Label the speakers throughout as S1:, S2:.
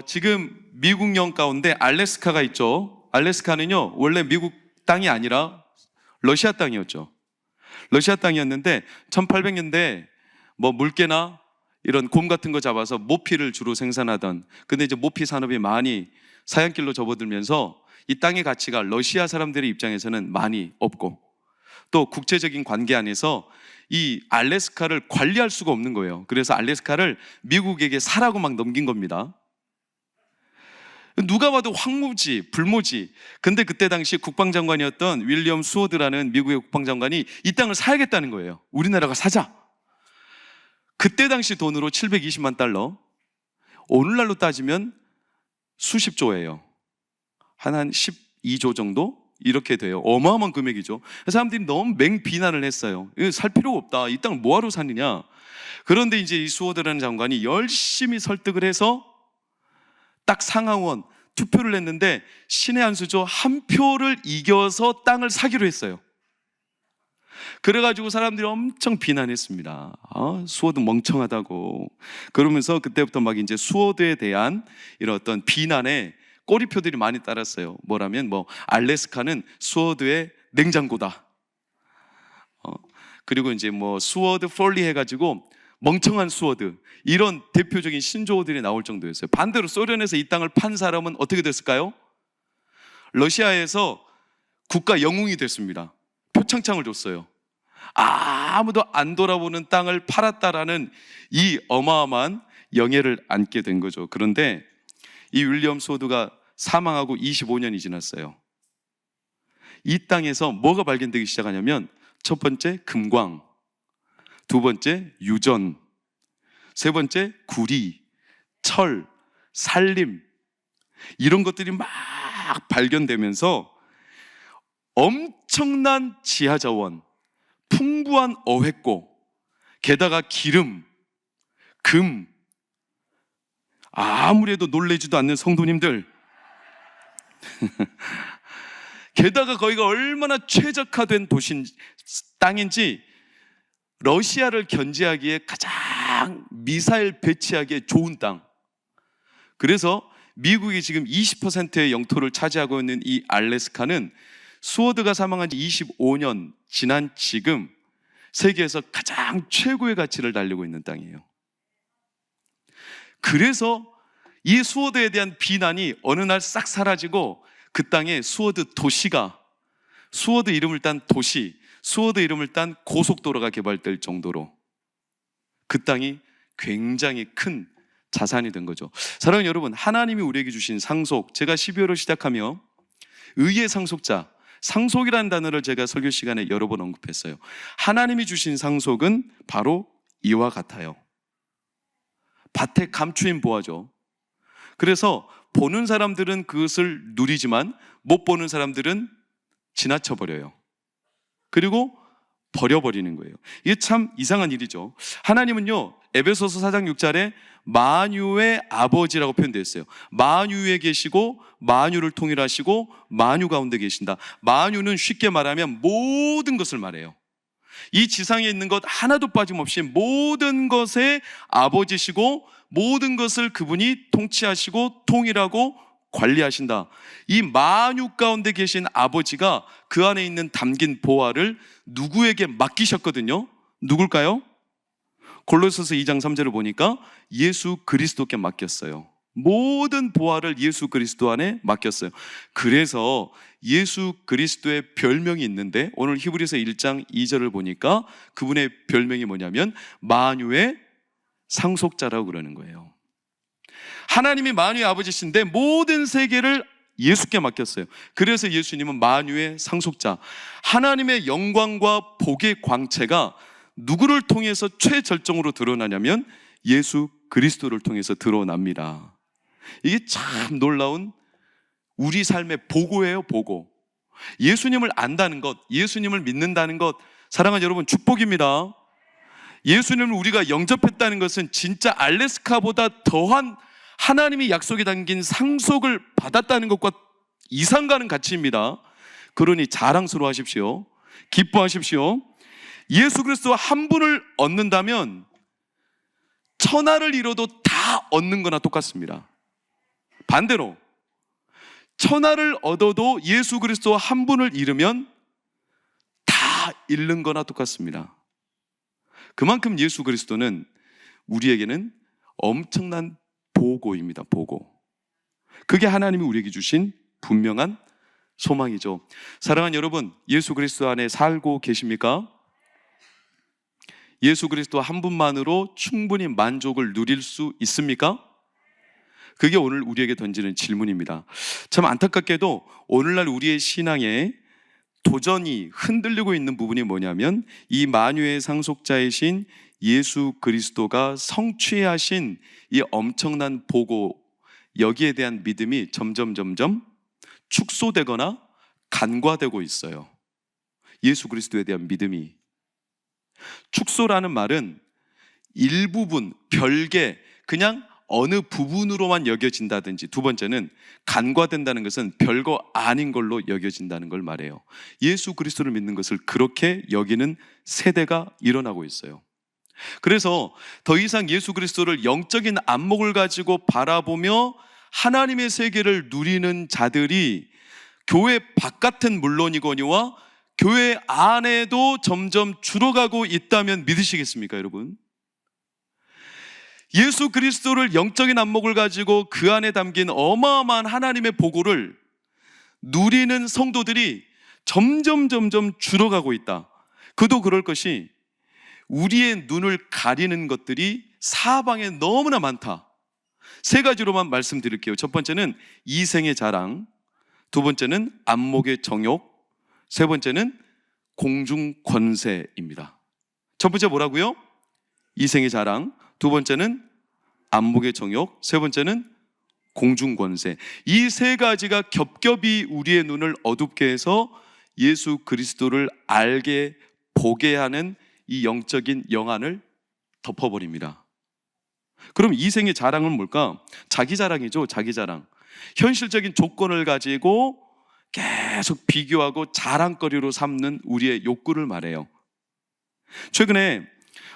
S1: 지금 미국령 가운데 알래스카가 있죠. 알래스카는요, 원래 미국 땅이 아니라 러시아 땅이었죠. 러시아 땅이었는데 1800년대 뭐 물개나 이런 곰 같은 거 잡아서 모피를 주로 생산하던, 근데 이제 모피 산업이 많이 사양길로 접어들면서 이 땅의 가치가 러시아 사람들의 입장에서는 많이 없고, 또 국제적인 관계 안에서 이 알래스카를 관리할 수가 없는 거예요. 그래서 알래스카를 미국에게 사라고 막 넘긴 겁니다. 누가 봐도 황무지, 불모지. 근데 그때 당시 국방장관이었던 윌리엄 수워드라는 미국의 국방장관이 이 땅을 사야겠다는 거예요. 우리나라가 사자. 그때 당시 돈으로 720만 달러. 오늘날로 따지면 수십조예요. 한 12조 정도? 이렇게 돼요. 어마어마한 금액이죠. 사람들이 너무 맹비난을 했어요. 살 필요가 없다. 이 땅을 뭐하러 사느냐. 그런데 이제 이 수워드라는 장관이 열심히 설득을 해서 딱 상하원 투표를 했는데 신의 한 수죠. 한 표를 이겨서 땅을 사기로 했어요. 그래가지고 사람들이 엄청 비난했습니다. 수워드 멍청하다고. 그러면서 그때부터 막 이제 수워드에 대한 이런 어떤 비난에 꼬리표들이 많이 따랐어요. 뭐라면 알래스카는 수워드의 냉장고다. 그리고 이제 수워드 폴리 해가지고 멍청한 수워드, 이런 대표적인 신조어들이 나올 정도였어요. 반대로 소련에서 이 땅을 판 사람은 어떻게 됐을까요? 러시아에서 국가 영웅이 됐습니다. 표창장을 줬어요. 아무도 안 돌아보는 땅을 팔았다라는 이 어마어마한 영예를 안게 된 거죠. 그런데 이 윌리엄 스워드가 사망하고 25년이 지났어요. 이 땅에서 뭐가 발견되기 시작하냐면, 첫 번째 금광, 두 번째 유전, 세 번째 구리, 철, 산림, 이런 것들이 막 발견되면서 엄청난 지하자원, 풍부한 어획고, 게다가 기름, 금, 아무래도 놀래지도 않는 성도님들, 게다가 거기가 얼마나 최적화된 땅인지 러시아를 견제하기에 가장 미사일 배치하기에 좋은 땅. 그래서 미국이 지금 20%의 영토를 차지하고 있는 이 알래스카는 수워드가 사망한 지 25년 지난 지금 세계에서 가장 최고의 가치를 달리고 있는 땅이에요. 그래서 이 수워드에 대한 비난이 어느 날 싹 사라지고 그 땅에 수워드 도시가, 수워드 이름을 딴 도시, 수워드 이름을 딴 고속도로가 개발될 정도로 그 땅이 굉장히 큰 자산이 된 거죠. 사랑하는 여러분, 하나님이 우리에게 주신 상속, 제가 12월을 시작하며 의의 상속자, 상속이라는 단어를 제가 설교 시간에 여러 번 언급했어요. 하나님이 주신 상속은 바로 이와 같아요. 밭에 감추인 보화죠. 그래서 보는 사람들은 그것을 누리지만 못 보는 사람들은 지나쳐버려요. 그리고 버려버리는 거예요. 이게 참 이상한 일이죠. 하나님은요, 에베소서 4장 6절에 만유의 아버지라고 표현되어 있어요. 만유 위에 계시고 만유를 통일하시고 만유 가운데 계신다. 만유는 쉽게 말하면 모든 것을 말해요. 이 지상에 있는 것 하나도 빠짐없이 모든 것의 아버지시고 모든 것을 그분이 통치하시고 통일하고 관리하신다. 이 만유 가운데 계신 아버지가 그 안에 있는 담긴 보화를 누구에게 맡기셨거든요. 누굴까요? 골로새서 2장 3절을 보니까 예수 그리스도께 맡겼어요. 모든 보화를 예수 그리스도 안에 맡겼어요. 그래서 예수 그리스도의 별명이 있는데, 오늘 히브리서 1장 2절을 보니까 그분의 별명이 뭐냐면 만유의 상속자라고 그러는 거예요. 하나님이 만유의 아버지신데 모든 세계를 예수께 맡겼어요. 그래서 예수님은 만유의 상속자, 하나님의 영광과 복의 광채가 누구를 통해서 최절정으로 드러나냐면 예수 그리스도를 통해서 드러납니다. 이게 참 놀라운 우리 삶의 보고예요. 보고. 예수님을 안다는 것, 예수님을 믿는다는 것, 사랑하는 여러분, 축복입니다. 예수님을 우리가 영접했다는 것은 진짜 알래스카보다 더한 하나님이 약속에 담긴 상속을 받았다는 것과 이상 가는 가치입니다. 그러니 자랑스러워하십시오. 기뻐하십시오. 예수 그리스도 한 분을 얻는다면 천하를 잃어도 다 얻는 거나 똑같습니다. 반대로 천하를 얻어도 예수 그리스도 한 분을 잃으면 다 잃는 거나 똑같습니다. 그만큼 예수 그리스도는 우리에게는 엄청난 보고입니다. 보고. 그게 하나님이 우리에게 주신 분명한 소망이죠. 사랑하는 여러분, 예수 그리스도 안에 살고 계십니까? 예수 그리스도 한 분만으로 충분히 만족을 누릴 수 있습니까? 그게 오늘 우리에게 던지는 질문입니다. 참 안타깝게도 오늘날 우리의 신앙에 도전이 흔들리고 있는 부분이 뭐냐면 이 만유의 상속자이신 예수 그리스도가 성취하신 이 엄청난 보고, 여기에 대한 믿음이 점점 축소되거나 간과되고 있어요. 예수 그리스도에 대한 믿음이. 축소라는 말은 일부분, 별개, 그냥 어느 부분으로만 여겨진다든지, 두 번째는 간과된다는 것은 별거 아닌 걸로 여겨진다는 걸 말해요. 예수 그리스도를 믿는 것을 그렇게 여기는 세대가 일어나고 있어요. 그래서 더 이상 예수 그리스도를 영적인 안목을 가지고 바라보며 하나님의 세계를 누리는 자들이 교회 바깥은 물론이거니와 교회 안에도 점점 줄어가고 있다면 믿으시겠습니까, 여러분? 예수 그리스도를 영적인 안목을 가지고 그 안에 담긴 어마어마한 하나님의 보고를 누리는 성도들이 점점 줄어가고 있다. 그도 그럴 것이 우리의 눈을 가리는 것들이 사방에 너무나 많다. 세 가지로만 말씀드릴게요. 첫 번째는 이생의 자랑, 두 번째는 안목의 정욕, 세 번째는 공중 권세입니다. 첫 번째 뭐라고요? 이생의 자랑, 두 번째는 안목의 정욕, 세 번째는 공중 권세. 이 세 가지가 겹겹이 우리의 눈을 어둡게 해서 예수 그리스도를 알게 보게 하는 이 영적인 영안을 덮어버립니다. 그럼 이생의 자랑은 뭘까? 자기 자랑이죠. 자기 자랑. 현실적인 조건을 가지고 계속 비교하고 자랑거리로 삼는 우리의 욕구를 말해요. 최근에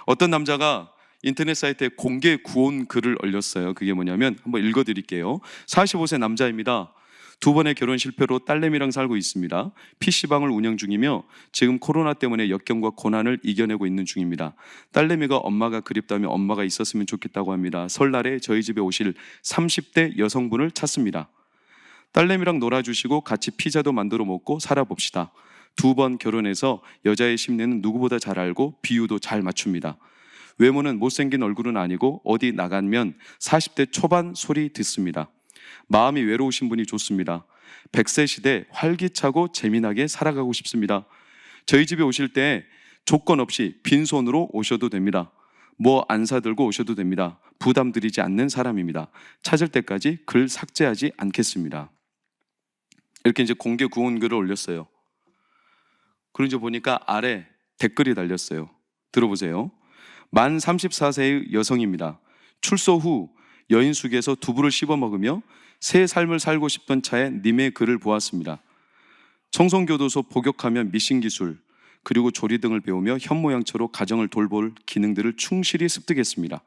S1: 어떤 남자가 인터넷 사이트에 공개 구원 글을 올렸어요. 그게 뭐냐면 한번 읽어드릴게요. 45세 남자입니다. 두 번의 결혼 실패로 딸내미랑 살고 있습니다. PC방을 운영 중이며 지금 코로나 때문에 역경과 고난을 이겨내고 있는 중입니다. 딸내미가 엄마가 그립다며 엄마가 있었으면 좋겠다고 합니다. 설날에 저희 집에 오실 30대 여성분을 찾습니다. 딸내미랑 놀아주시고 같이 피자도 만들어 먹고 살아봅시다. 두 번 결혼해서 여자의 심리는 누구보다 잘 알고 비유도 잘 맞춥니다. 외모는 못생긴 얼굴은 아니고 어디 나가면 40대 초반 소리 듣습니다. 마음이 외로우신 분이 좋습니다. 100세 시대 활기차고 재미나게 살아가고 싶습니다. 저희 집에 오실 때 조건 없이 빈손으로 오셔도 됩니다. 뭐 안 사들고 오셔도 됩니다. 부담 드리지 않는 사람입니다. 찾을 때까지 글 삭제하지 않겠습니다. 이렇게 이제 공개 구원글을 올렸어요. 그러자 보니까 아래 댓글이 달렸어요. 들어보세요. 만 34세의 여성입니다. 출소 후 여인숙에서 두부를 씹어 먹으며 새 삶을 살고 싶던 차에 님의 글을 보았습니다. 청송교도소 복역하며 미신 기술 그리고 조리 등을 배우며 현모양처로 가정을 돌볼 기능들을 충실히 습득했습니다.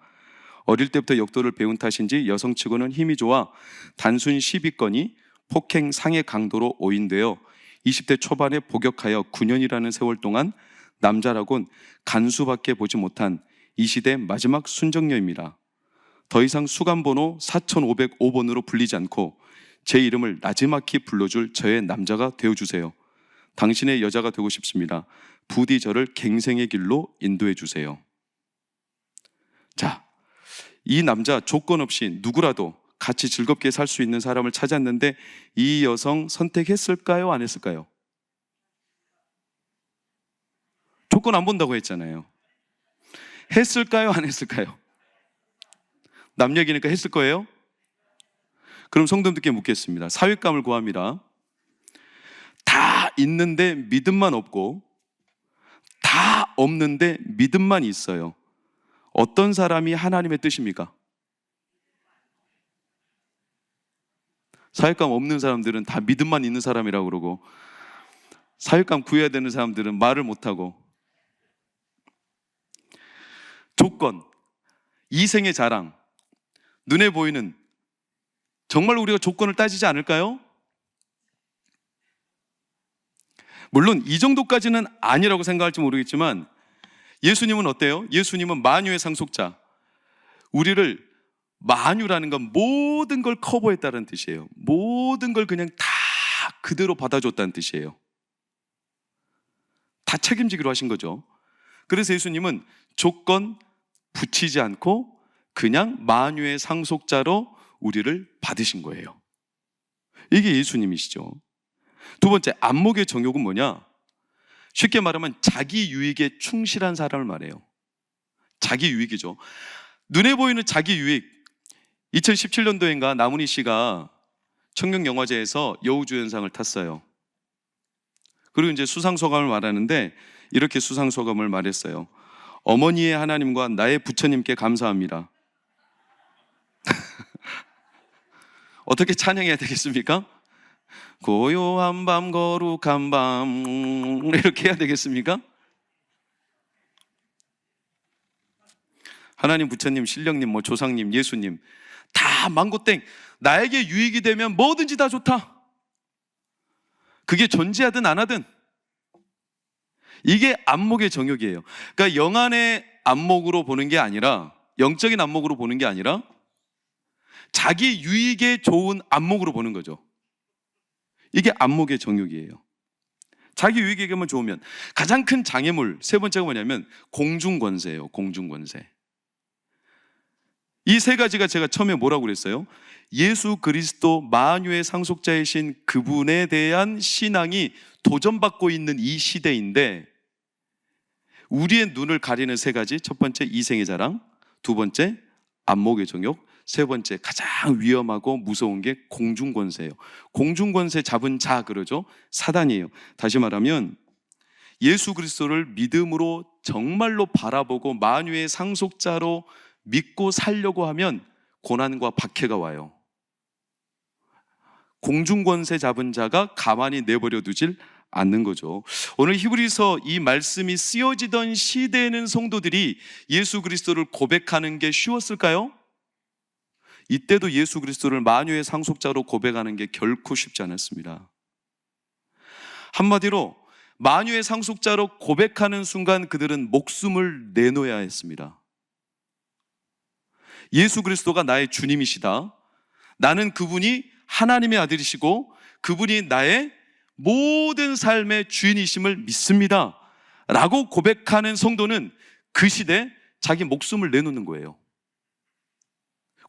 S1: 어릴 때부터 역도를 배운 탓인지 여성 측은 힘이 좋아 단순 시비건이 폭행 상해 강도로 오인되어 20대 초반에 복역하여 9년이라는 세월 동안 남자라곤 간수밖에 보지 못한 이 시대 마지막 순정녀입니다. 더 이상 수감번호 4505번으로 불리지 않고 제 이름을 나지막히 불러줄 저의 남자가 되어주세요. 당신의 여자가 되고 싶습니다. 부디 저를 갱생의 길로 인도해 주세요. 자, 이 남자 조건 없이 누구라도 같이 즐겁게 살 수 있는 사람을 찾았는데 이 여성 선택했을까요? 안 했을까요? 조건 안 본다고 했잖아요. 했을까요? 안 했을까요? 남 얘기니까 했을 거예요? 그럼 성도님들께 묻겠습니다. 사윗감을 구합니다. 다 있는데 믿음만 없고 다 없는데 믿음만 있어요. 어떤 사람이 하나님의 뜻입니까? 사윗감 없는 사람들은 다 믿음만 있는 사람이라고 그러고 사윗감 구해야 되는 사람들은 말을 못하고 조건, 이생의 자랑, 눈에 보이는 정말 우리가 조건을 따지지 않을까요? 물론 이 정도까지는 아니라고 생각할지 모르겠지만 예수님은 어때요? 예수님은 만유의 상속자. 우리를, 만유라는 건 모든 걸 커버했다는 뜻이에요. 모든 걸 그냥 다 그대로 받아줬다는 뜻이에요. 다 책임지기로 하신 거죠. 그래서 예수님은 조건 붙이지 않고 그냥 만유의 상속자로 우리를 받으신 거예요. 이게 예수님이시죠. 두 번째, 안목의 정욕은 뭐냐? 쉽게 말하면 자기 유익에 충실한 사람을 말해요. 자기 유익이죠. 눈에 보이는 자기 유익. 2017년도인가 나문희 씨가 청룡영화제에서 여우주연상을 탔어요. 그리고 이제 수상소감을 말하는데 이렇게 수상소감을 말했어요. 어머니의 하나님과 나의 부처님께 감사합니다. 어떻게 찬양해야 되겠습니까? 고요한 밤 거룩한 밤 이렇게 해야 되겠습니까? 하나님, 부처님, 신령님, 조상님, 예수님 다 망고땡. 나에게 유익이 되면 뭐든지 다 좋다. 그게 존재하든 안 하든. 이게 안목의 정욕이에요. 그러니까 영안의 안목으로 보는 게 아니라, 영적인 안목으로 보는 게 아니라 자기 유익에 좋은 안목으로 보는 거죠. 이게 안목의 정욕이에요. 자기 유익에게만 좋으면. 가장 큰 장애물 세 번째가 뭐냐면 공중권세예요. 공중권세. 이 세 가지가 제가 처음에 뭐라고 그랬어요? 예수 그리스도 만유의 상속자이신 그분에 대한 신앙이 도전받고 있는 이 시대인데, 우리의 눈을 가리는 세 가지. 첫 번째, 이생의 자랑. 두 번째, 안목의 정욕. 세 번째, 가장 위험하고 무서운 게 공중권세예요. 공중권세 잡은 자 그러죠? 사단이에요. 다시 말하면 예수 그리스도를 믿음으로 정말로 바라보고 만유의 상속자로 믿고 살려고 하면 고난과 박해가 와요. 공중권세 잡은 자가 가만히 내버려 두질 않는 거죠. 오늘 히브리서 이 말씀이 쓰여지던 시대에는 성도들이 예수 그리스도를 고백하는 게 쉬웠을까요? 이때도 예수 그리스도를 만유의 상속자로 고백하는 게 결코 쉽지 않았습니다. 한마디로 만유의 상속자로 고백하는 순간 그들은 목숨을 내놓아야 했습니다. 예수 그리스도가 나의 주님이시다. 나는 그분이 하나님의 아들이시고 그분이 나의 모든 삶의 주인이심을 믿습니다 라고 고백하는 성도는 그 시대에 자기 목숨을 내놓는 거예요.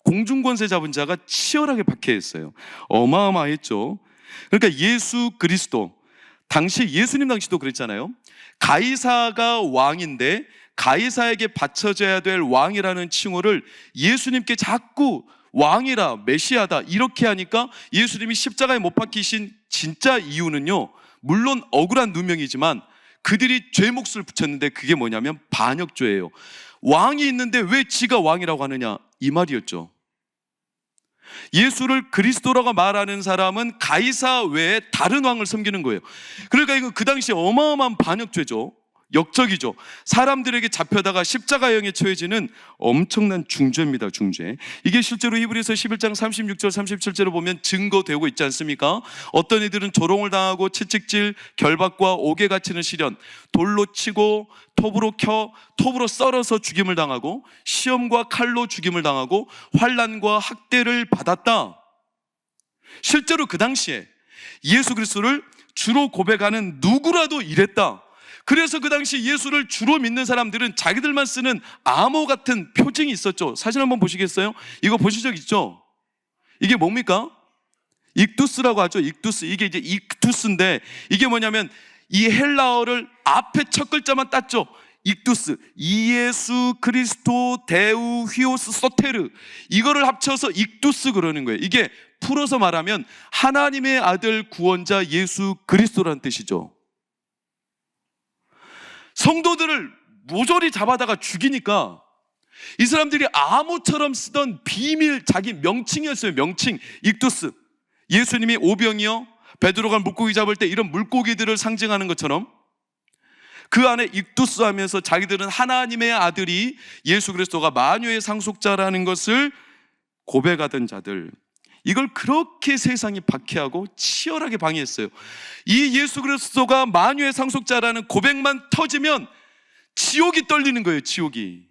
S1: 공중권세 잡은 자가 치열하게 박해했어요. 어마어마했죠. 그러니까 예수 그리스도, 당시 예수님 당시도 그랬잖아요. 가이사가 왕인데 가이사에게 바쳐져야 될 왕이라는 칭호를 예수님께 자꾸 왕이라, 메시아다 이렇게 하니까 예수님이 십자가에 못 박히신 진짜 이유는요, 물론 억울한 누명이지만 그들이 죄 몫을 붙였는데 그게 뭐냐면 반역죄예요. 왕이 있는데 왜 지가 왕이라고 하느냐, 이 말이었죠. 예수를 그리스도라고 말하는 사람은 가이사 외에 다른 왕을 섬기는 거예요. 그러니까 이거 그 당시에 어마어마한 반역죄죠. 역적이죠. 사람들에게 잡혀다가 십자가형에 처해지는 엄청난 중죄입니다. 중죄. 이게 실제로 히브리서 11장 36절 37절을 보면 증거되고 있지 않습니까? 어떤 이들은 조롱을 당하고 채찍질, 결박과 옥에 갇히는 시련, 돌로 치고 톱으로 썰어서 죽임을 당하고 시험과 칼로 죽임을 당하고 환난과 학대를 받았다. 실제로 그 당시에 예수 그리스도를 주로 고백하는 누구라도 이랬다. 그래서 그 당시 예수를 주로 믿는 사람들은 자기들만 쓰는 암호 같은 표징이 있었죠. 사진 한번 보시겠어요? 이거 보신 적 있죠? 이게 뭡니까? 익두스라고 하죠. 익두스. 이게 이제 익두스인데 이게 뭐냐면 이 헬라어를 앞에 첫 글자만 땄죠. 익두스. 이예수 그리스도 데우 휘오스 소테르. 이거를 합쳐서 익두스 그러는 거예요. 이게 풀어서 말하면 하나님의 아들 구원자 예수 그리스도라는 뜻이죠. 성도들을 모조리 잡아다가 죽이니까 이 사람들이 암호처럼 쓰던 비밀 자기 명칭이었어요. 명칭. 익두스. 예수님이 오병이요, 베드로가 물고기 잡을 때 이런 물고기들을 상징하는 것처럼 그 안에 익두스 하면서 자기들은 하나님의 아들이 예수 그리스도가 만유의 상속자라는 것을 고백하던 자들. 이걸 그렇게 세상이 박해하고 치열하게 방해했어요. 이 예수 그리스도가 만유의 상속자라는 고백만 터지면 지옥이 떨리는 거예요. 지옥이.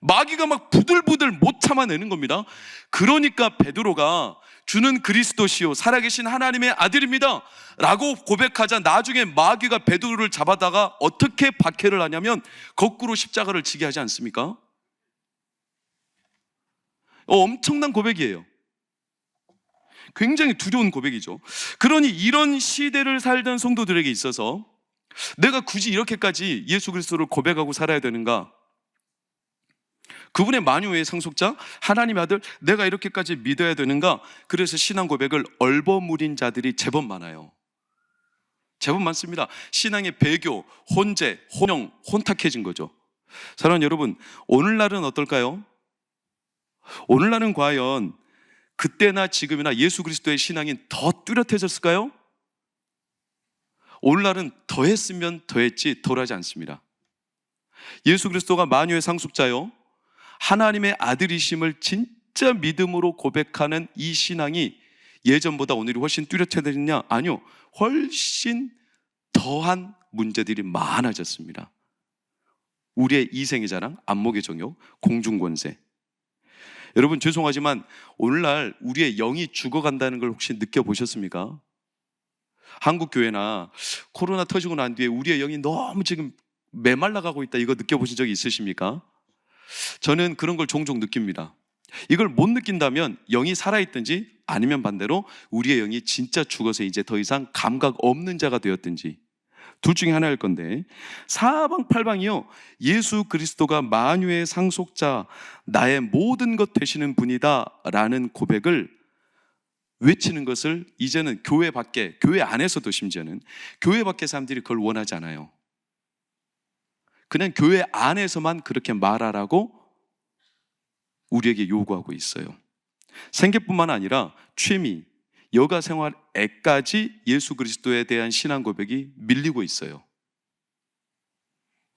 S1: 마귀가 막 부들부들 못 참아내는 겁니다. 그러니까 베드로가 주는 그리스도시요 살아계신 하나님의 아들입니다 라고 고백하자 나중에 마귀가 베드로를 잡아다가 어떻게 박해를 하냐면 거꾸로 십자가를 지게 하지 않습니까? 엄청난 고백이에요. 굉장히 두려운 고백이죠. 그러니 이런 시대를 살던 성도들에게 있어서 내가 굳이 이렇게까지 예수 그리스도를 고백하고 살아야 되는가? 그분의 만유의 상속자, 하나님의 아들, 내가 이렇게까지 믿어야 되는가? 그래서 신앙 고백을 얼버무린 자들이 제법 많아요. 제법 많습니다. 신앙의 배교, 혼재, 혼용, 혼탁해진 거죠. 사랑하는 여러분, 오늘날은 어떨까요? 오늘날은 과연 그때나 지금이나 예수 그리스도의 신앙이 더 뚜렷해졌을까요? 오늘날은 더했으면 더했지 덜하지 않습니다. 예수 그리스도가 만유의 상속자요 하나님의 아들이심을 진짜 믿음으로 고백하는 이 신앙이 예전보다 오늘이 훨씬 뚜렷해졌냐? 아니요, 훨씬 더한 문제들이 많아졌습니다. 우리의 이생의 자랑, 안목의 정욕, 공중권세. 여러분 죄송하지만 오늘날 우리의 영이 죽어간다는 걸 혹시 느껴보셨습니까? 한국 교회나 코로나 터지고 난 뒤에 우리의 영이 너무 지금 메말라가고 있다, 이거 느껴보신 적이 있으십니까? 저는 그런 걸 종종 느낍니다. 이걸 못 느낀다면 영이 살아있든지 아니면 반대로 우리의 영이 진짜 죽어서 이제 더 이상 감각 없는 자가 되었든지 둘 중에 하나일 건데, 사방팔방이요 예수 그리스도가 만유의 상속자, 나의 모든 것 되시는 분이다 라는 고백을 외치는 것을 이제는 교회 밖에, 교회 안에서도 심지어는 교회 밖의 사람들이 그걸 원하지 않아요. 그냥 교회 안에서만 그렇게 말하라고 우리에게 요구하고 있어요. 생계뿐만 아니라 취미, 여가 생활에까지 예수 그리스도에 대한 신앙 고백이 밀리고 있어요.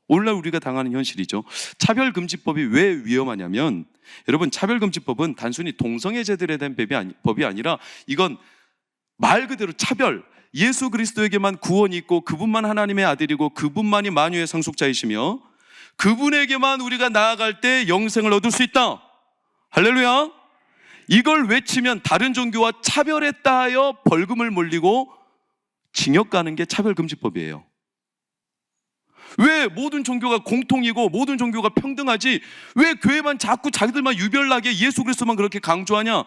S1: 오늘날 우리가 당하는 현실이죠. 차별금지법이 왜 위험하냐면, 여러분 차별금지법은 단순히 동성애자들에 대한 법이 아니라 이건 말 그대로 차별, 예수 그리스도에게만 구원이 있고 그분만 하나님의 아들이고 그분만이 만유의 상속자이시며 그분에게만 우리가 나아갈 때 영생을 얻을 수 있다. 할렐루야. 이걸 외치면 다른 종교와 차별했다 하여 벌금을 물리고 징역 가는 게 차별금지법이에요. 왜 모든 종교가 공통이고 모든 종교가 평등하지 왜 교회만 자꾸 자기들만 유별나게 예수 그리스도만 그렇게 강조하냐?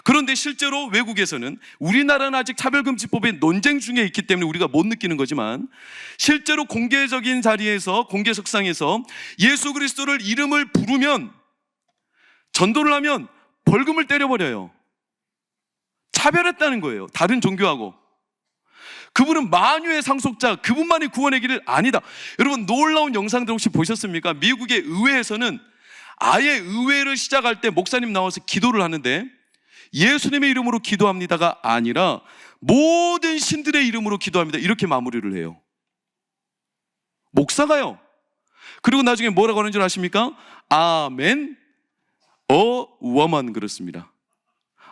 S1: 그런데 실제로 외국에서는, 우리나라는 아직 차별금지법의 논쟁 중에 있기 때문에 우리가 못 느끼는 거지만, 실제로 공개적인 자리에서, 공개석상에서 예수 그리스도를 이름을 부르면, 전도를 하면 벌금을 때려버려요. 차별했다는 거예요, 다른 종교하고. 그분은 만유의 상속자, 그분만이 구원의 길을 아니다. 여러분 놀라운 영상들 혹시 보셨습니까? 미국의 의회에서는 아예 의회를 시작할 때 목사님 나와서 기도를 하는데 예수님의 이름으로 기도합니다가 아니라 모든 신들의 이름으로 기도합니다, 이렇게 마무리를 해요. 목사가요. 그리고 나중에 뭐라고 하는 줄 아십니까? 아멘 woman 그렇습니다.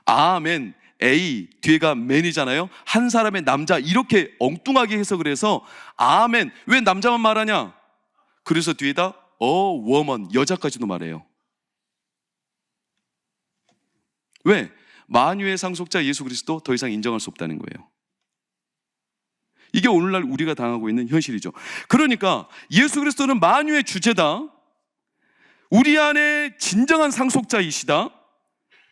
S1: 아멘, A 뒤에가 맨이잖아요. 한 사람의 남자, 이렇게 엉뚱하게 해석을 해서 아멘, 왜 남자만 말하냐? 그래서 뒤에다 woman, 여자까지도 말해요. 왜? 만유의 상속자 예수 그리스도 더 이상 인정할 수 없다는 거예요. 이게 오늘날 우리가 당하고 있는 현실이죠. 그러니까 예수 그리스도는 만유의 주제다, 우리 안에 진정한 상속자이시다,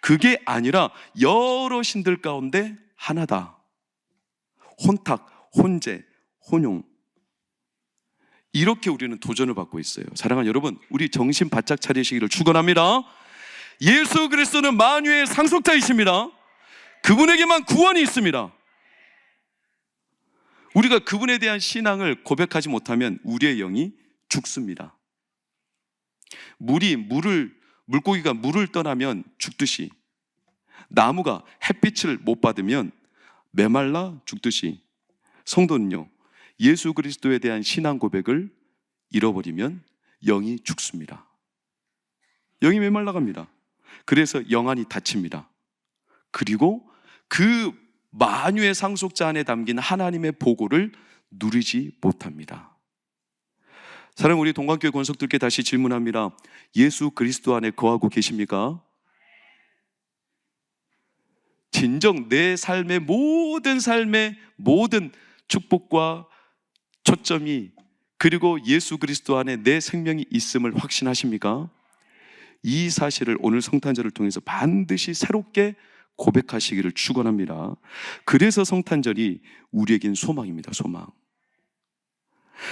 S1: 그게 아니라 여러 신들 가운데 하나다. 혼탁, 혼재, 혼용, 이렇게 우리는 도전을 받고 있어요. 사랑하는 여러분, 우리 정신 바짝 차리시기를 축원합니다. 예수 그리스도는 만유의 상속자이십니다. 그분에게만 구원이 있습니다. 우리가 그분에 대한 신앙을 고백하지 못하면 우리의 영이 죽습니다. 물고기가 물을 떠나면 죽듯이, 나무가 햇빛을 못 받으면 메말라 죽듯이, 성도는요 예수 그리스도에 대한 신앙 고백을 잃어버리면 영이 죽습니다. 영이 메말라갑니다. 그래서 영안이 닫힙니다. 그리고 그 만유의 상속자 안에 담긴 하나님의 보고를 누리지 못합니다. 사랑하는 우리 동관교회 권속들께 다시 질문합니다. 예수 그리스도 안에 거하고 계십니까? 진정 내 삶의 모든 축복과 초점이 그리고 예수 그리스도 안에 내 생명이 있음을 확신하십니까? 이 사실을 오늘 성탄절을 통해서 반드시 새롭게 고백하시기를 축원합니다. 그래서 성탄절이 우리에겐 소망입니다. 소망.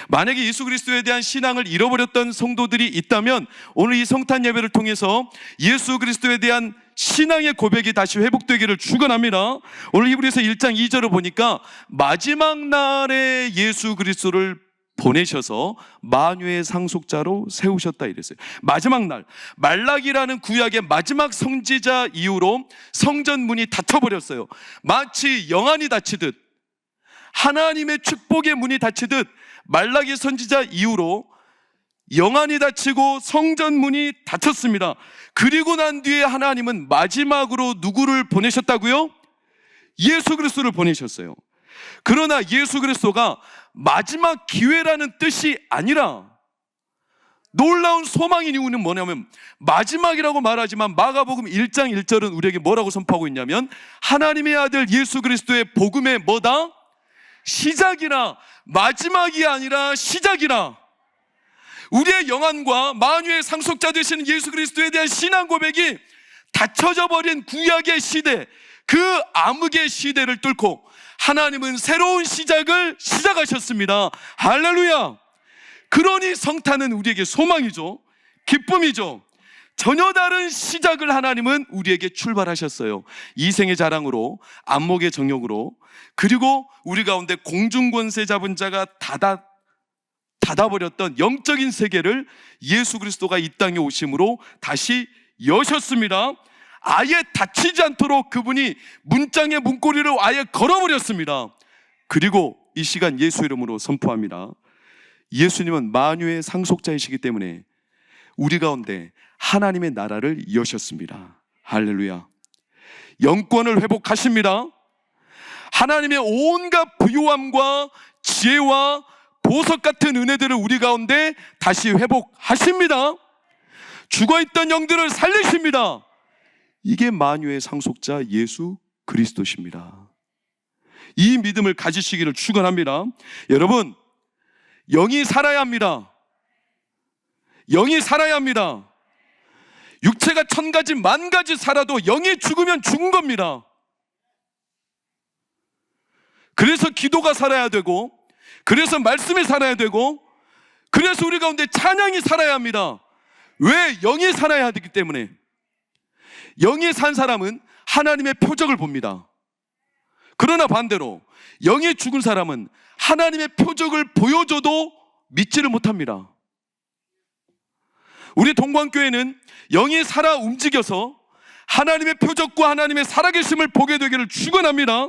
S1: 만약에 예수 그리스도에 대한 신앙을 잃어버렸던 성도들이 있다면 오늘 이 성탄 예배를 통해서 예수 그리스도에 대한 신앙의 고백이 다시 회복되기를 축원합니다. 오늘 히브리서 1장 2절을 보니까 마지막 날에 예수 그리스도를 보내셔서 만유의 상속자로 세우셨다 이랬어요. 마지막 날, 말라기라는 구약의 마지막 선지자 이후로 성전 문이 닫혀버렸어요. 마치 영안이 닫히듯, 하나님의 축복의 문이 닫히듯 말라기 선지자 이후로 영안이 닫히고 성전 문이 닫혔습니다. 그리고 난 뒤에 하나님은 마지막으로 누구를 보내셨다고요? 예수 그리스도를 보내셨어요. 그러나 예수 그리스도가 마지막 기회라는 뜻이 아니라 놀라운 소망인 이유는 뭐냐면, 마지막이라고 말하지만 마가복음 1장 1절은 우리에게 뭐라고 선포하고 있냐면, 하나님의 아들 예수 그리스도의 복음의 뭐다? 시작이나 마지막이 아니라 시작이나. 우리의 영안과 만유의 상속자 되시는 예수 그리스도에 대한 신앙 고백이 닫혀져 버린 구약의 시대, 그 암흑의 시대를 뚫고 하나님은 새로운 시작을 시작하셨습니다. 할렐루야. 그러니 성탄은 우리에게 소망이죠. 기쁨이죠. 전혀 다른 시작을 하나님은 우리에게 출발하셨어요. 이생의 자랑으로, 안목의 정욕으로, 그리고 우리 가운데 공중권세 잡은 자가 닫아버렸던 영적인 세계를 예수 그리스도가 이 땅에 오심으로 다시 여셨습니다. 아예 닫히지 않도록 그분이 문장의 문고리를 아예 걸어버렸습니다. 그리고 이 시간 예수 이름으로 선포합니다. 예수님은 만유의 상속자이시기 때문에 우리 가운데 하나님의 나라를 여셨습니다. 할렐루야. 영권을 회복하십니다. 하나님의 온갖 부요함과 지혜와 보석 같은 은혜들을 우리 가운데 다시 회복하십니다. 죽어있던 영들을 살리십니다. 이게 만유의 상속자 예수 그리스도십니다. 이 믿음을 가지시기를 축원합니다. 여러분, 영이 살아야 합니다. 영이 살아야 합니다. 육체가 1000가지 만가지 살아도 영이 죽으면 죽은 겁니다. 그래서 기도가 살아야 되고, 그래서 말씀이 살아야 되고, 그래서 우리 가운데 찬양이 살아야 합니다. 왜? 영이 살아야 되기 때문에. 영이 산 사람은 하나님의 표적을 봅니다. 그러나 반대로 영이 죽은 사람은 하나님의 표적을 보여줘도 믿지를 못합니다. 우리 동관교회는 영이 살아 움직여서 하나님의 표적과 하나님의 살아계심을 보게 되기를 축원합니다.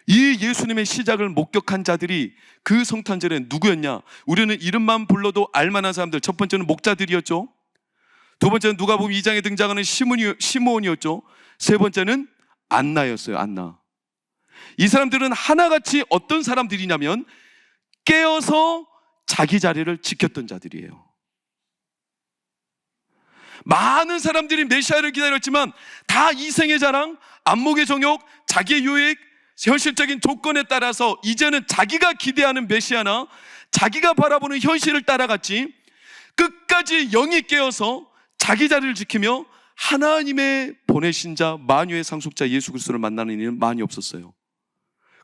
S1: 이 예수님의 시작을 목격한 자들이 그 성탄절에 누구였냐? 우리는 이름만 불러도 알만한 사람들. 첫 번째는 목자들이었죠. 두 번째는 누가복음 2장에 등장하는 시므온이었죠. 세 번째는 안나였어요. 안나. 이 사람들은 하나같이 어떤 사람들이냐면 깨어서 자기 자리를 지켰던 자들이에요. 많은 사람들이 메시아를 기다렸지만 다 이생의 자랑, 안목의 정욕, 자기의 유익, 현실적인 조건에 따라서 이제는 자기가 기대하는 메시아나 자기가 바라보는 현실을 따라갔지, 끝까지 영이 깨어서 자기 자리를 지키며 하나님의 보내신 자 만유의 상속자 예수 그리스도를 만나는 일은 많이 없었어요.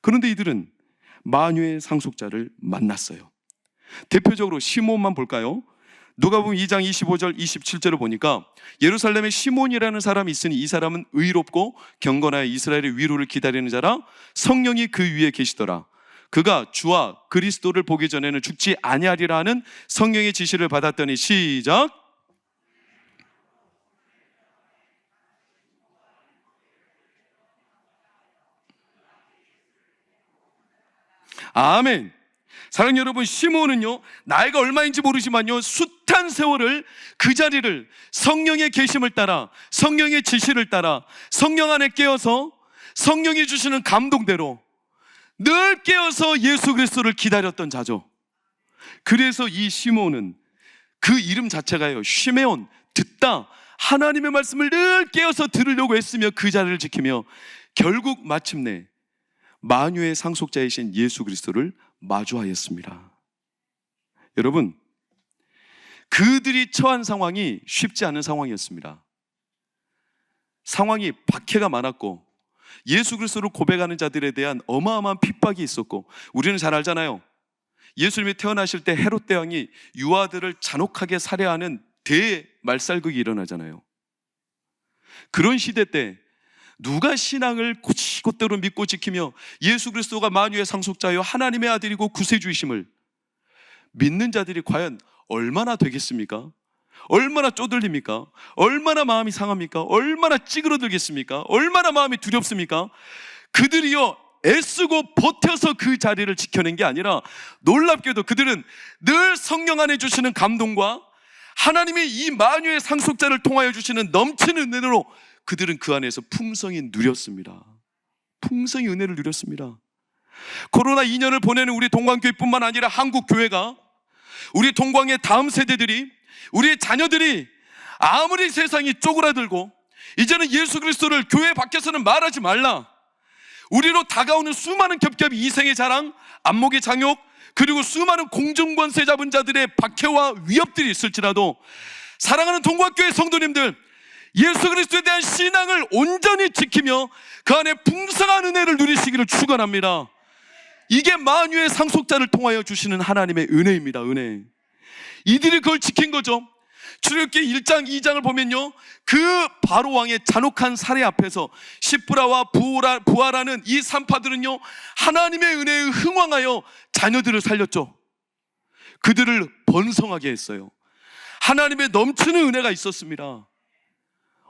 S1: 그런데 이들은 만유의 상속자를 만났어요. 대표적으로 시몬만 볼까요? 누가복음 2장 25절 27절을 보니까 예루살렘에 시몬이라는 사람이 있으니 이 사람은 의롭고 경건하여 이스라엘의 위로를 기다리는 자라, 성령이 그 위에 계시더라. 그가 주와 그리스도를 보기 전에는 죽지 아니하리라 하는 성령의 지시를 받았더니, 시작. 아멘. 사랑하는 여러분, 시므온은요 나이가 얼마인지 모르지만요 숱한 세월을 그 자리를 성령의 계심을 따라, 성령의 지시를 따라, 성령 안에 깨어서 성령이 주시는 감동대로 늘 깨어서 예수 그리스도를 기다렸던 자죠. 그래서 이 시므온은 그 이름 자체가요 쉬메온, 듣다, 하나님의 말씀을 늘 깨어서 들으려고 했으며 그 자리를 지키며 결국 마침내 만유의 상속자이신 예수 그리스도를 마주하였습니다. 여러분, 그들이 처한 상황이 쉽지 않은 상황이었습니다. 상황이 박해가 많았고 예수 그리스도를 고백하는 자들에 대한 어마어마한 핍박이 있었고, 우리는 잘 알잖아요. 예수님이 태어나실 때 헤롯 대왕이 유아들을 잔혹하게 살해하는 대말살극이 일어나잖아요. 그런 시대 때 누가 신앙을 곧이곧대로 믿고 지키며 예수 그리스도가 만유의 상속자요 하나님의 아들이고 구세주이심을 믿는 자들이 과연 얼마나 되겠습니까? 얼마나 쪼들립니까? 얼마나 마음이 상합니까? 얼마나 찌그러들겠습니까? 얼마나 마음이 두렵습니까? 그들이요 애쓰고 버텨서 그 자리를 지켜낸 게 아니라 놀랍게도 그들은 늘 성령 안에 주시는 감동과 하나님이 이 만유의 상속자를 통하여 주시는 넘치는 은혜로 그들은 그 안에서 풍성히 누렸습니다. 풍성히 은혜를 누렸습니다. 코로나 2년을 보내는 우리 동광교회뿐만 아니라 한국 교회가, 우리 동광의 다음 세대들이, 우리의 자녀들이 아무리 세상이 쪼그라들고 이제는 예수 그리스도를 교회 밖에서는 말하지 말라, 우리로 다가오는 수많은 겹겹이 이생의 자랑, 안목의 장욕, 그리고 수많은 공중권세 잡은 자들의 박해와 위협들이 있을지라도 사랑하는 동광교회 성도님들, 예수 그리스도에 대한 신앙을 온전히 지키며 그 안에 풍성한 은혜를 누리시기를 축원합니다. 이게 만유의 상속자를 통하여 주시는 하나님의 은혜입니다. 은혜. 이들이 그걸 지킨 거죠. 출애굽기 1장 2장을 보면요 그 바로왕의 잔혹한 살해 앞에서 시브라와 부하라는 이 산파들은요 하나님의 은혜에 흥왕하여 자녀들을 살렸죠. 그들을 번성하게 했어요. 하나님의 넘치는 은혜가 있었습니다.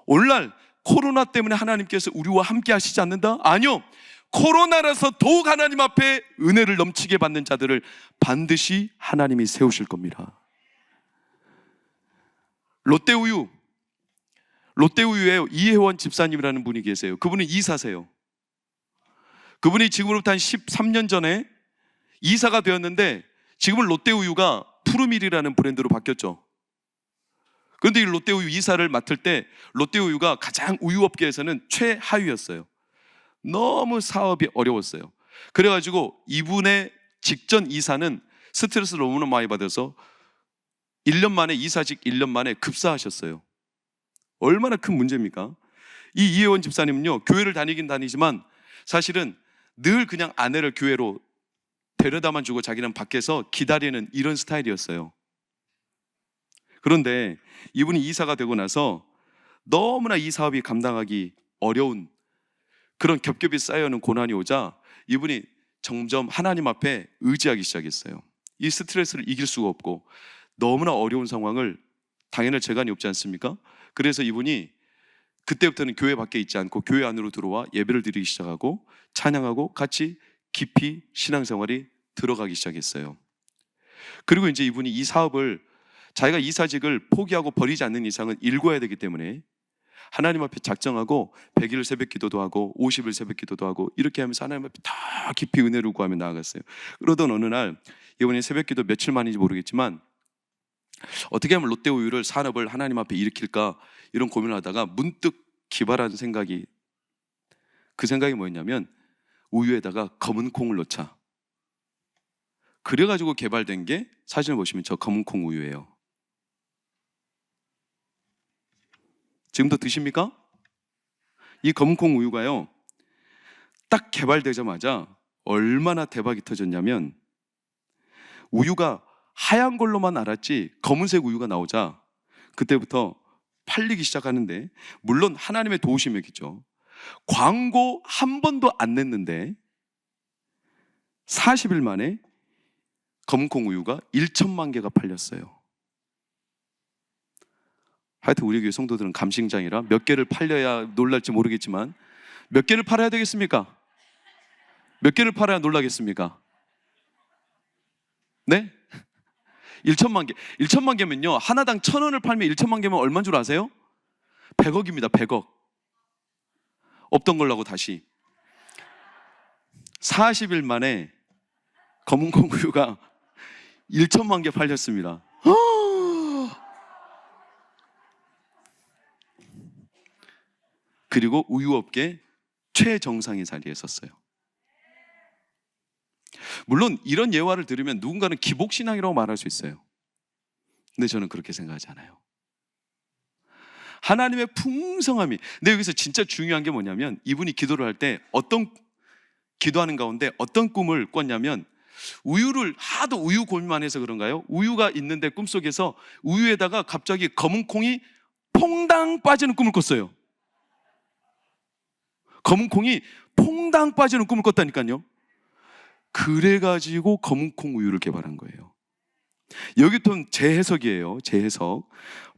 S1: 오늘날 코로나 때문에 하나님께서 우리와 함께 하시지 않는다? 아니요, 코로나라서 더욱 하나님 앞에 은혜를 넘치게 받는 자들을 반드시 하나님이 세우실 겁니다. 롯데우유에 이혜원 집사님이라는 분이 계세요. 그분은 이사세요. 그분이 지금으로부터 한 13년 전에 이사가 되었는데 지금은 롯데우유가 푸르밀이라는 브랜드로 바뀌었죠. 그런데 이 롯데우유 이사를 맡을 때 롯데우유가 가장 우유업계에서는 최하위였어요. 너무 사업이 어려웠어요. 그래가지고 이분의 직전 이사는 스트레스를 너무나 많이 받아서 1년 만에, 이사직 1년 만에 급사하셨어요. 얼마나 큰 문제입니까? 이 이혜원 집사님은요 교회를 다니긴 다니지만 사실은 늘 그냥 아내를 교회로 데려다만 주고 자기는 밖에서 기다리는 이런 스타일이었어요. 그런데 이분이 이사가 되고 나서 너무나 이 사업이 감당하기 어려운 그런 겹겹이 쌓여오는 고난이 오자 이분이 점점 하나님 앞에 의지하기 시작했어요. 이 스트레스를 이길 수가 없고 너무나 어려운 상황을 당연할 재간이 없지 않습니까? 그래서 이분이 그때부터는 교회 밖에 있지 않고 교회 안으로 들어와 예배를 드리기 시작하고 찬양하고 같이 깊이 신앙생활이 들어가기 시작했어요. 그리고 이제 이분이 이 사업을 자기가 이사직을 포기하고 버리지 않는 이상은 일궈야 되기 때문에 하나님 앞에 작정하고 100일 새벽 기도도 하고 50일 새벽 기도도 하고 이렇게 하면서 하나님 앞에 다 깊이 은혜를 구하며 나아갔어요. 그러던 어느 날 이분이 새벽 기도 며칠 만인지 모르겠지만 어떻게 하면 롯데우유를 산업을 하나님 앞에 일으킬까 이런 고민을 하다가 문득 기발한 생각이, 그 생각이 뭐였냐면 우유에다가 검은 콩을 넣자. 그래가지고 개발된 게 사진을 보시면 저 검은 콩 우유예요. 지금도 드십니까? 이 검은 콩 우유가요 딱 개발되자마자 얼마나 대박이 터졌냐면 우유가 하얀 걸로만 알았지 검은색 우유가 나오자 그때부터 팔리기 시작하는데, 물론 하나님의 도우심이겠죠. 광고 한 번도 안 냈는데 40일 만에 검은콩 우유가 1천만 개가 팔렸어요. 하여튼 우리 교회 성도들은 감신장이라 몇 개를 팔려야 놀랄지 모르겠지만 몇 개를 팔아야 되겠습니까? 몇 개를 팔아야 놀라겠습니까? 네? 1천만 개. 1천만 개면요, 하나당 1,000원을 팔면 1천만 개면 얼마인 줄 아세요? 100억입니다. 100억. 없던 걸로 하고 다시 40일 만에 검은콩 우유가 1천만 개 팔렸습니다. 그리고 우유업계 최정상의 자리에 섰어요. 물론 이런 예화를 들으면 누군가는 기복신앙이라고 말할 수 있어요. 근데 저는 그렇게 생각하지 않아요. 하나님의 풍성함이. 근데 여기서 진짜 중요한 게 뭐냐면, 이분이 기도를 할 때 기도하는 가운데 어떤 꿈을 꿨냐면, 우유를 하도 우유 고민만 해서 그런가요? 우유가 있는데 꿈속에서 우유에다가 갑자기 검은 콩이 퐁당 빠지는 꿈을 꿨어요. 검은 콩이 퐁당 빠지는 꿈을 꿨다니까요. 그래가지고 검은 콩 우유를 개발한 거예요. 여기부터는 제 해석이에요. 제 해석.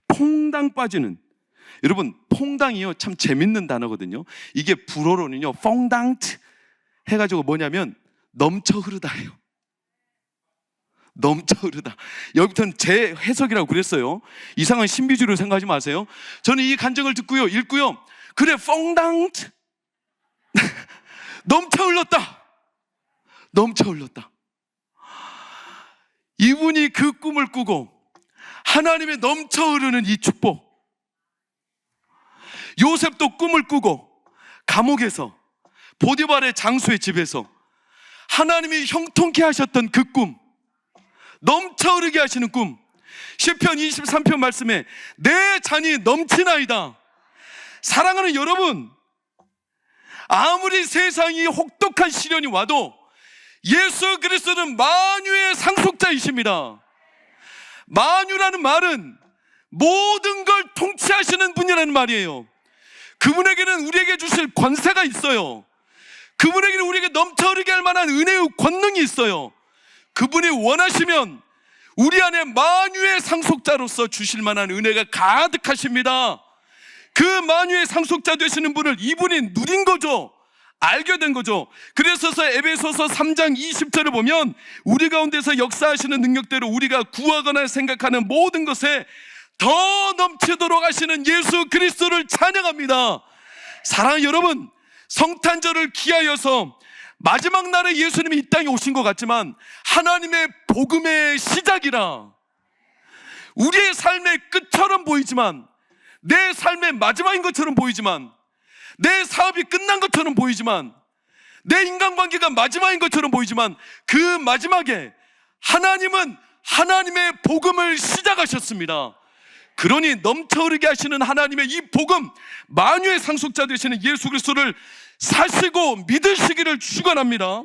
S1: 퐁당 빠지는. 여러분, 퐁당이요, 참 재밌는 단어거든요. 이게 불어로는요, 퐁당트 해가지고 뭐냐면 넘쳐 흐르다예요. 넘쳐 흐르다. 여기부터는 제 해석이라고 그랬어요. 이상한 신비주의를 생각하지 마세요. 저는 이 간증을 듣고요, 읽고요, 그래, 퐁당트 넘쳐 흘렀다. 넘쳐 흘렀다. 이분이 그 꿈을 꾸고 하나님의 넘쳐 흐르는 이 축복. 요셉도 꿈을 꾸고 감옥에서, 보디발의 장수의 집에서 하나님이 형통케 하셨던 그 꿈, 넘쳐 흐르게 하시는 꿈. 시편 23편 말씀에 내 잔이 넘치나이다. 사랑하는 여러분, 아무리 세상이 혹독한 시련이 와도 예수 그리스도는 만유의 상속자이십니다. 만유라는 말은 모든 걸 통치하시는 분이라는 말이에요. 그분에게는 우리에게 주실 권세가 있어요. 그분에게는 우리에게 넘쳐 흐르게 할 만한 은혜의 권능이 있어요. 그분이 원하시면 우리 안에 만유의 상속자로서 주실 만한 은혜가 가득하십니다. 그 만유의 상속자 되시는 분을 이분이 누린 거죠. 알게 된 거죠. 그래서 에베소서 3장 20절을 보면 우리 가운데서 역사하시는 능력대로 우리가 구하거나 생각하는 모든 것에 더 넘치도록 하시는 예수 그리스도를 찬양합니다. 사랑하는 여러분, 성탄절을 기하여서 마지막 날에 예수님이 이 땅에 오신 것 같지만 하나님의 복음의 시작이라, 우리의 삶의 끝처럼 보이지만, 내 삶의 마지막인 것처럼 보이지만, 내 사업이 끝난 것처럼 보이지만, 내 인간관계가 마지막인 것처럼 보이지만, 그 마지막에 하나님은 하나님의 복음을 시작하셨습니다. 그러니 넘쳐 흐르게 하시는 하나님의 이 복음, 만유의 상속자 되시는 예수 그리스도를 사시고 믿으시기를 축원합니다.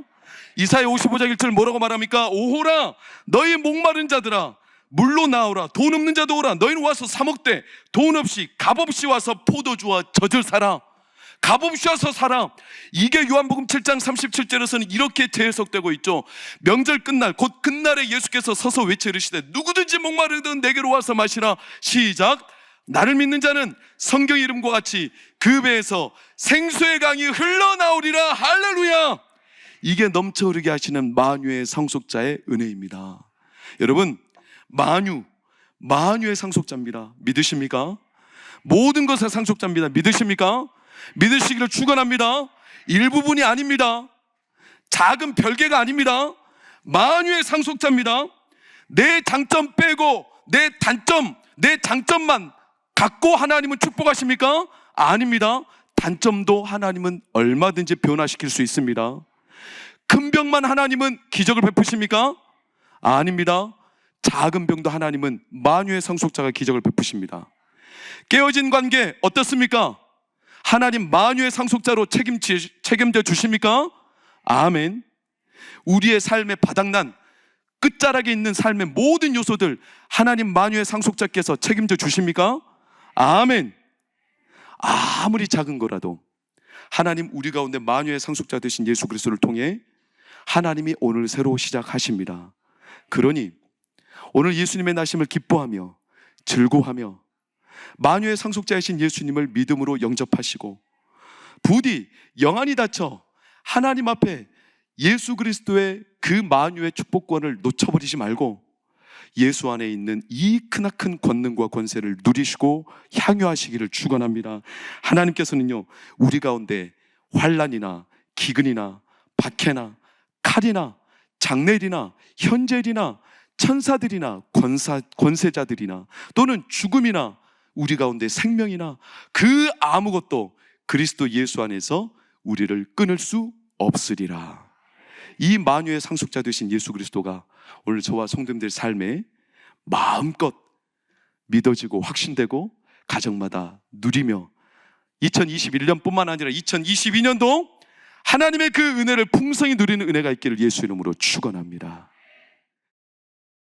S1: 이사야 55장 1절 뭐라고 말합니까? 오호라 너희 목마른 자들아 물로 나오라. 돈 없는 자도 오라. 너희는 와서 사 먹되 돈 없이 값없이 와서 포도주와 젖을 사라. 값없이 와서 사라. 이게 요한복음 7장 37절에서는 이렇게 재해석되고 있죠. 명절 끝날, 곧 끝날에 예수께서 서서 외쳐 이르시되 누구든지 목마르든 내게로 와서 마시라. 시작. 나를 믿는 자는 성경 이름과 같이 그 배에서 생수의 강이 흘러나오리라. 할렐루야. 이게 넘쳐 흐르게 하시는 만유의 상속자의 은혜입니다. 여러분, 만유의 상속자입니다. 믿으십니까? 모든 것의 상속자입니다. 믿으십니까? 믿으시기를 축원합니다. 일부분이 아닙니다. 작은 별개가 아닙니다. 만유의 상속자입니다. 내 장점 빼고 내 단점, 내 장점만 갖고 하나님은 축복하십니까? 아닙니다. 단점도 하나님은 얼마든지 변화시킬 수 있습니다. 큰 병만 하나님은 기적을 베푸십니까? 아닙니다. 작은 병도 하나님은 만유의 상속자가 기적을 베푸십니다. 깨어진 관계 어떻습니까? 하나님 만유의 상속자로 책임져 주십니까? 아멘. 우리의 삶의 바닥난 끝자락에 있는 삶의 모든 요소들 하나님 만유의 상속자께서 책임져 주십니까? 아멘. 아무리 작은 거라도 하나님 우리 가운데 만유의 상속자 되신 예수 그리스도를 통해 하나님이 오늘 새로 시작하십니다. 그러니 오늘 예수님의 나심을 기뻐하며 즐거워하며 만유의 상속자이신 예수님을 믿음으로 영접하시고 부디 영안이 닫혀 하나님 앞에 예수 그리스도의 그 만유의 축복권을 놓쳐버리지 말고 예수 안에 있는 이 크나큰 권능과 권세를 누리시고 향유하시기를 축원합니다. 하나님께서는요, 우리 가운데 환난이나 기근이나 박해나 칼이나 장례일이나 현재일이나 천사들이나 권세자들이나 또는 죽음이나 우리 가운데 생명이나 그 아무것도 그리스도 예수 안에서 우리를 끊을 수 없으리라. 이 만유의 상속자 되신 예수 그리스도가 오늘 저와 성도님들 삶에 마음껏 믿어지고 확신되고 가정마다 누리며 2021년뿐만 아니라 2022년도 하나님의 그 은혜를 풍성히 누리는 은혜가 있기를 예수 이름으로 축원합니다.